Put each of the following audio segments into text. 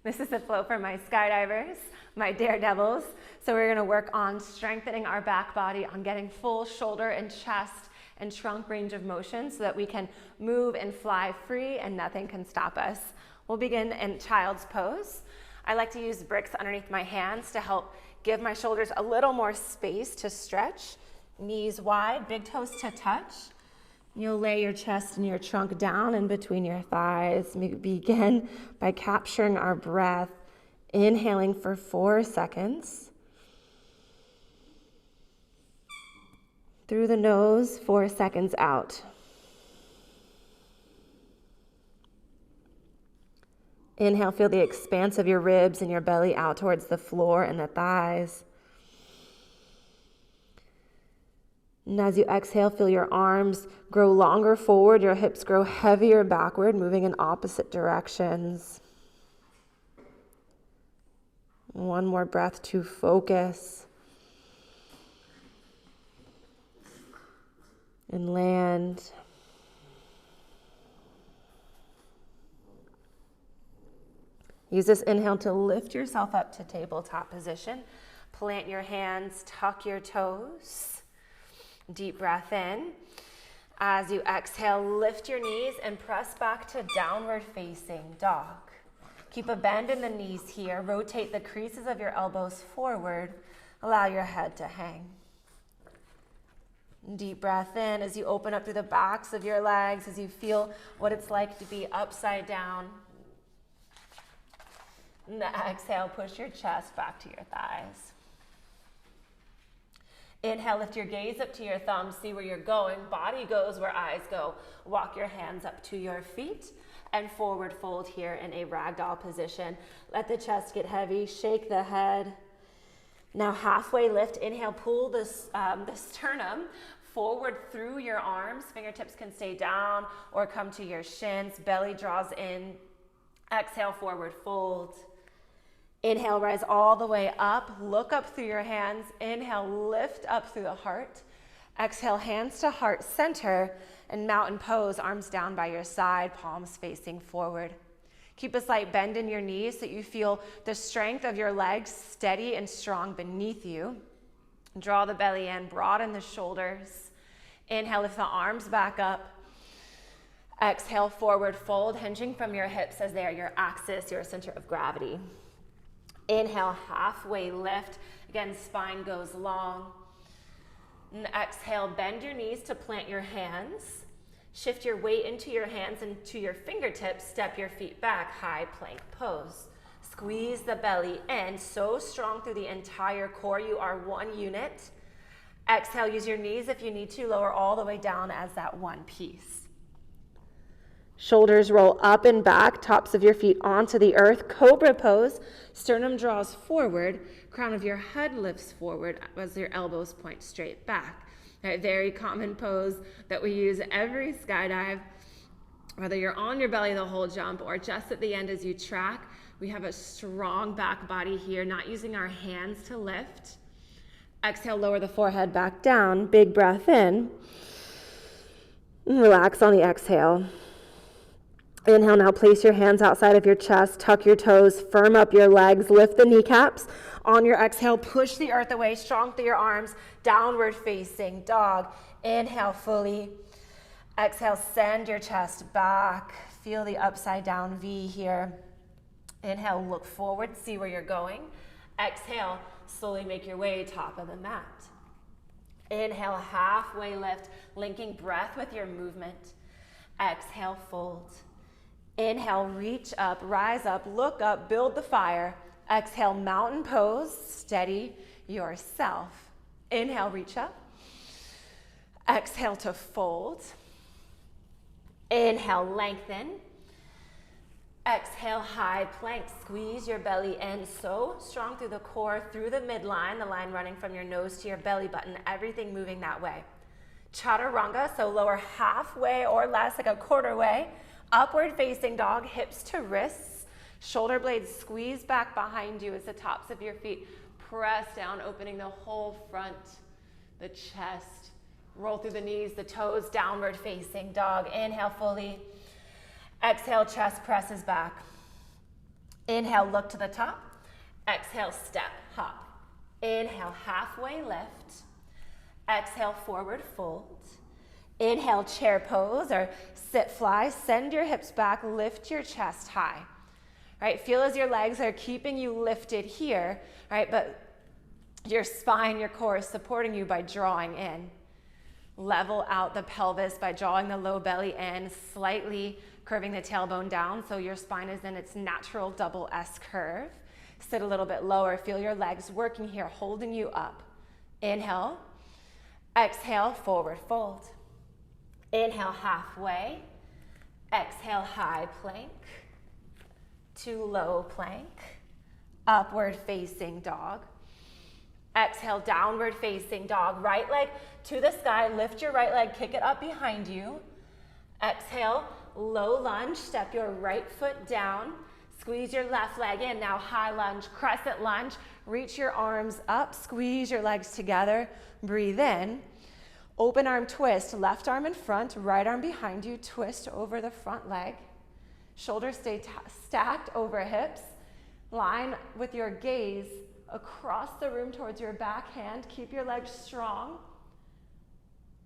This is the flow for my skydivers, my daredevils. So we're gonna work on strengthening our back body, on getting full shoulder and chest and trunk range of motion so that we can move and fly free and nothing can stop us. We'll begin in child's pose. I like to use bricks underneath my hands to help give my shoulders a little more space to stretch. Knees wide, big toes to touch. You'll lay your chest and your trunk down in between your thighs. We begin by capturing our breath, inhaling for 4 seconds. Through the nose, 4 seconds out. Inhale, feel the expanse of your ribs and your belly out towards the floor and the thighs. And as you exhale, feel your arms grow longer forward, your hips grow heavier backward, moving in opposite directions. One more breath to focus. And land. Use this inhale to lift yourself up to tabletop position. Plant your hands, tuck your toes. Deep breath in. As you exhale, lift your knees and press back to downward facing dog. Keep a bend in the knees here. Rotate the creases of your elbows forward. Allow your head to hang. Deep breath in as you open up through the backs of your legs, as you feel what it's like to be upside down. And exhale, push your chest back to your thighs. Inhale, lift your gaze up to your thumbs, see where you're going. Body goes where eyes go. Walk your hands up to your feet and forward fold here in a ragdoll position. Let the chest get heavy, shake the head. Now halfway lift, inhale, pull the sternum forward through your arms. Fingertips can stay down or come to your shins. Belly draws in. Exhale, forward fold. Inhale, rise all the way up. Look up through your hands. Inhale, lift up through the heart. Exhale, hands to heart center and mountain pose, arms down by your side, palms facing forward. Keep a slight bend in your knees so that you feel the strength of your legs steady and strong beneath you. Draw the belly in, broaden the shoulders. Inhale, lift the arms back up. Exhale, forward fold, hinging from your hips as they are your axis, your center of gravity. Inhale, halfway lift. Again, spine goes long. And exhale, bend your knees to plant your hands. Shift your weight into your hands and to your fingertips. Step your feet back, high plank pose. Squeeze the belly in, so strong through the entire core. You are one unit. Exhale, use your knees if you need to. Lower all the way down as that one piece. Shoulders roll up and back, tops of your feet onto the earth. Cobra pose, sternum draws forward, crown of your head lifts forward as your elbows point straight back. A very common pose that we use every skydive, whether you're on your belly the whole jump or just at the end as you track. We have a strong back body here, not using our hands to lift. Exhale, lower the forehead back down, big breath in. And relax on the exhale. Inhale, now place your hands outside of your chest, tuck your toes, firm up your legs, lift the kneecaps. On your exhale, push the earth away, strong through your arms, downward facing dog. Inhale fully. Exhale, send your chest back. Feel the upside down V here. Inhale, look forward, see where you're going. Exhale, slowly make your way top of the mat. Inhale, halfway lift, linking breath with your movement. Exhale, fold. Inhale, reach up, rise up, look up, build the fire. Exhale, mountain pose, steady yourself. Inhale, reach up. Exhale to fold. Inhale, lengthen. Exhale, high plank. Squeeze your belly in so strong through the core, through the midline, the line running from your nose to your belly button, everything moving that way. Chaturanga, so lower halfway or less, like a quarter way. Upward facing dog, hips to wrists. Shoulder blades squeeze back behind you as the tops of your feet press down, opening the whole front, the chest. Roll through the knees, the toes, downward facing dog. Inhale fully. Exhale, chest presses back. Inhale, look to the top. Exhale, step, hop. Inhale, halfway lift. Exhale, forward fold. Inhale, chair pose or sit fly. Send your hips back, lift your chest high. Right, feel as your legs are keeping you lifted here, right, but your spine, your core is supporting you by drawing in. Level out the pelvis by drawing the low belly in, slightly curving the tailbone down so your spine is in its natural double S curve. Sit a little bit lower, feel your legs working here, holding you up. Inhale, exhale, forward fold. Inhale, halfway. Exhale, high plank to low plank. Upward facing dog. Exhale, downward facing dog. Right leg to the sky, lift your right leg, kick it up behind you. Exhale, low lunge, step your right foot down. Squeeze your left leg in. Now high lunge, crescent lunge. Reach your arms up, squeeze your legs together. Breathe in. Open arm twist, left arm in front, right arm behind you. Twist over the front leg. Shoulders stay stacked over hips. Line with your gaze across the room towards your back hand. Keep your legs strong.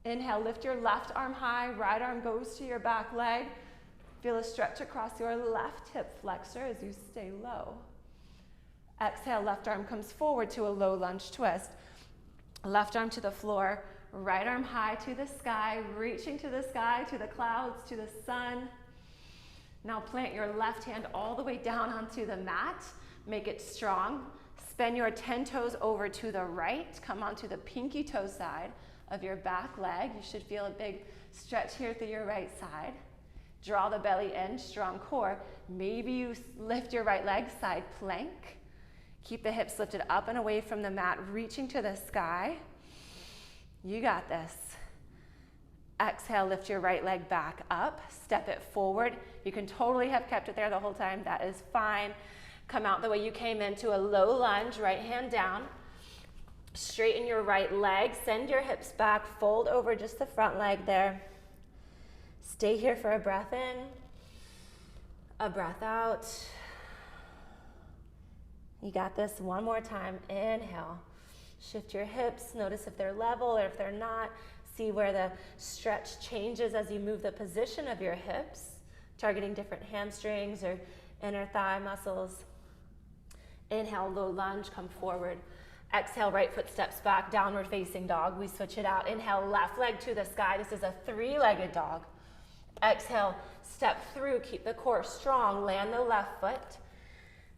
Inhale, lift your left arm high, right arm goes to your back leg. Feel a stretch across your left hip flexor as you stay low. Exhale, left arm comes forward to a low lunge twist. Left arm to the floor, right arm high to the sky, reaching to the sky, to the clouds, to the sun. Now plant your left hand all the way down onto the mat. Make it strong. Spin your 10 toes over to the right. Come onto the pinky toe side of your back leg. You should feel a big stretch here through your right side. Draw the belly in, strong core. Maybe you lift your right leg, side plank. Keep the hips lifted up and away from the mat, reaching to the sky. You got this. Exhale, lift your right leg back up, step it forward. You can totally have kept it there the whole time, that is fine. Come out the way you came into a low lunge, right hand down. Straighten your right leg, send your hips back, fold over just the front leg there. Stay here for a breath in, a breath out. You got this, one more time, inhale. Shift your hips, notice if they're level or if they're not. See where the stretch changes as you move the position of your hips, targeting different hamstrings or inner thigh muscles. Inhale, low lunge, come forward. Exhale, right foot steps back, downward facing dog. We switch it out. Inhale, left leg to the sky. This is a three-legged dog. Exhale, step through, keep the core strong. Land the left foot.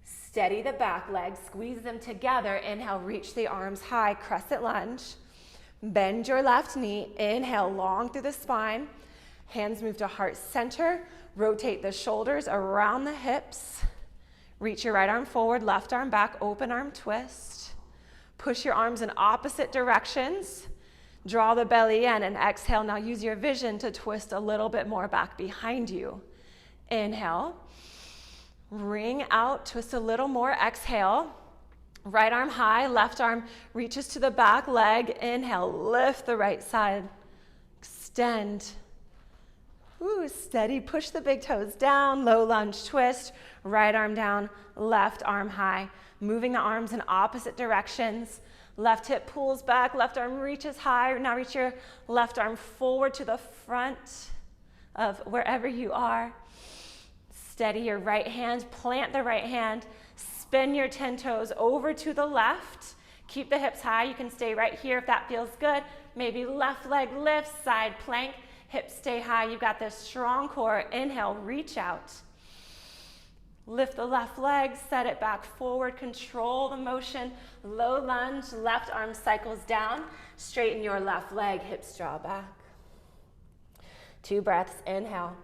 Steady the back leg, squeeze them together. Inhale, reach the arms high, crescent lunge. Bend your left knee. Inhale, long through the spine. Hands move to heart center. Rotate the shoulders around the hips. Reach your right arm forward, left arm back, open arm twist. Push your arms in opposite directions. Draw the belly in and exhale. Now use your vision to twist a little bit more back behind you. Inhale. Ring out, twist a little more. Exhale. Right arm high, left arm reaches to the back leg. Inhale, lift the right side. Extend. Ooh, steady, push the big toes down, low lunge twist, right arm down, left arm high. Moving the arms in opposite directions. Left hip pulls back, left arm reaches high. Now reach your left arm forward to the front of wherever you are. Steady your right hand, plant the right hand. Spin your 10 toes over to the left. Keep the hips high. You can stay right here if that feels good. Maybe left leg lifts, side plank. Hips stay high. You've got this strong core. Inhale, reach out. Lift the left leg, set it back forward. Control the motion. Low lunge, left arm cycles down. Straighten your left leg, hips draw back. 2 breaths. Inhale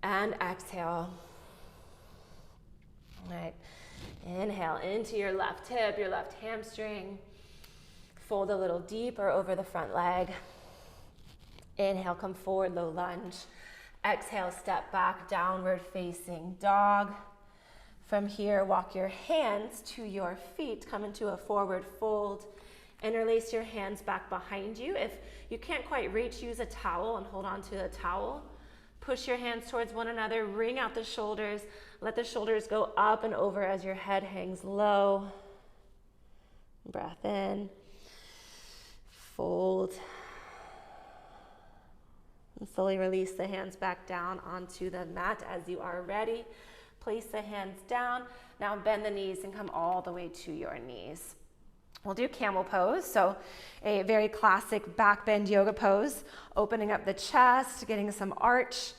and exhale. All right, inhale into your left hip, your left hamstring. Fold a little deeper over the front leg. Inhale, come forward, low lunge. Exhale, step back, downward facing dog. From here, walk your hands to your feet. Come into a forward fold. Interlace your hands back behind you. If you can't quite reach, use a towel and hold on to a towel Push your hands towards one another, wring out the shoulders. Let the shoulders go up and over as your head hangs low. Breath in, fold. And slowly release the hands back down onto the mat as you are ready. Place the hands down. Now bend the knees and come all the way to your knees. We'll do camel pose, so a very classic back bend yoga pose, opening up the chest, getting some arch.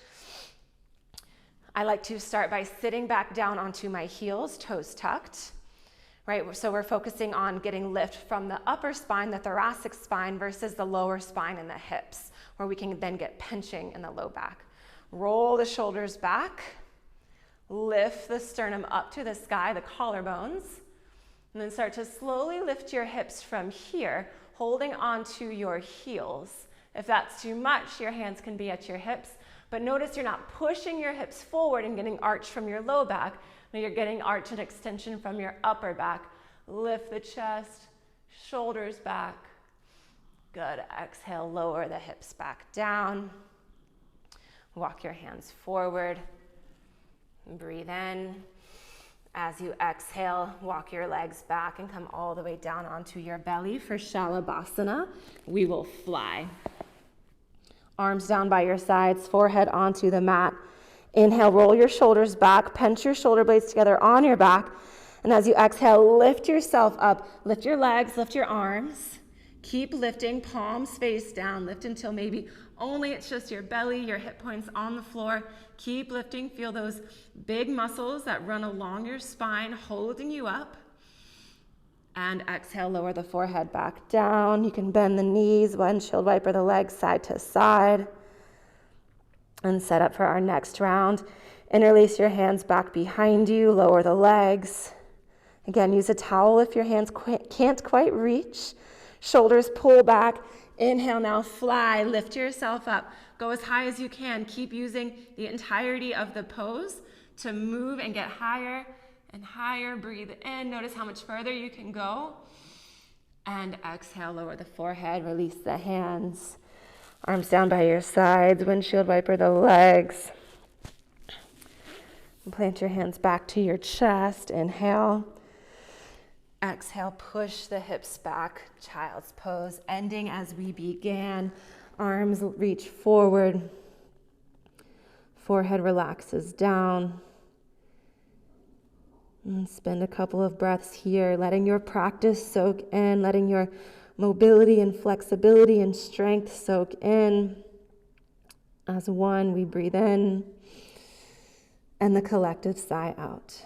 I like to start by sitting back down onto my heels, toes tucked, right? So we're focusing on getting lift from the upper spine, the thoracic spine, versus the lower spine and the hips, where we can then get pinching in the low back. Roll the shoulders back, lift the sternum up to the sky, the collarbones, and then start to slowly lift your hips from here, holding onto your heels. If that's too much, your hands can be at your hips, but notice you're not pushing your hips forward and getting arch from your low back, but you're getting arch and extension from your upper back. Lift the chest, shoulders back. Good. Exhale, lower the hips back down. Walk your hands forward. Breathe in. As you exhale, walk your legs back and come all the way down onto your belly for Shalabhasana. We will fly. Arms down by your sides, forehead onto the mat. Inhale, roll your shoulders back, pinch your shoulder blades together on your back. And as you exhale, lift yourself up. Lift your legs, lift your arms. Keep lifting, palms face down. Lift until maybe only it's just your belly, your hip points on the floor. Keep lifting. Feel those big muscles that run along your spine, holding you up. And exhale, lower the forehead back down. You can bend the knees, windshield wiper the legs side to side. And set up for our next round. Interlace your hands back behind you, lower the legs. Again, use a towel if your hands can't quite reach. Shoulders pull back. Inhale, now fly. Lift yourself up. Go as high as you can. Keep using the entirety of the pose to move and get higher and higher. Breathe in. Notice how much further you can go. And exhale, lower the forehead. Release the hands. Arms down by your sides. Windshield wiper the legs. And plant your hands back to your chest. Inhale. Exhale, push the hips back, child's pose, ending as we began. Arms reach forward. Forehead relaxes down. And spend a couple of breaths here, letting your practice soak in, letting your mobility and flexibility and strength soak in. As one, we breathe in, and the collective sigh out.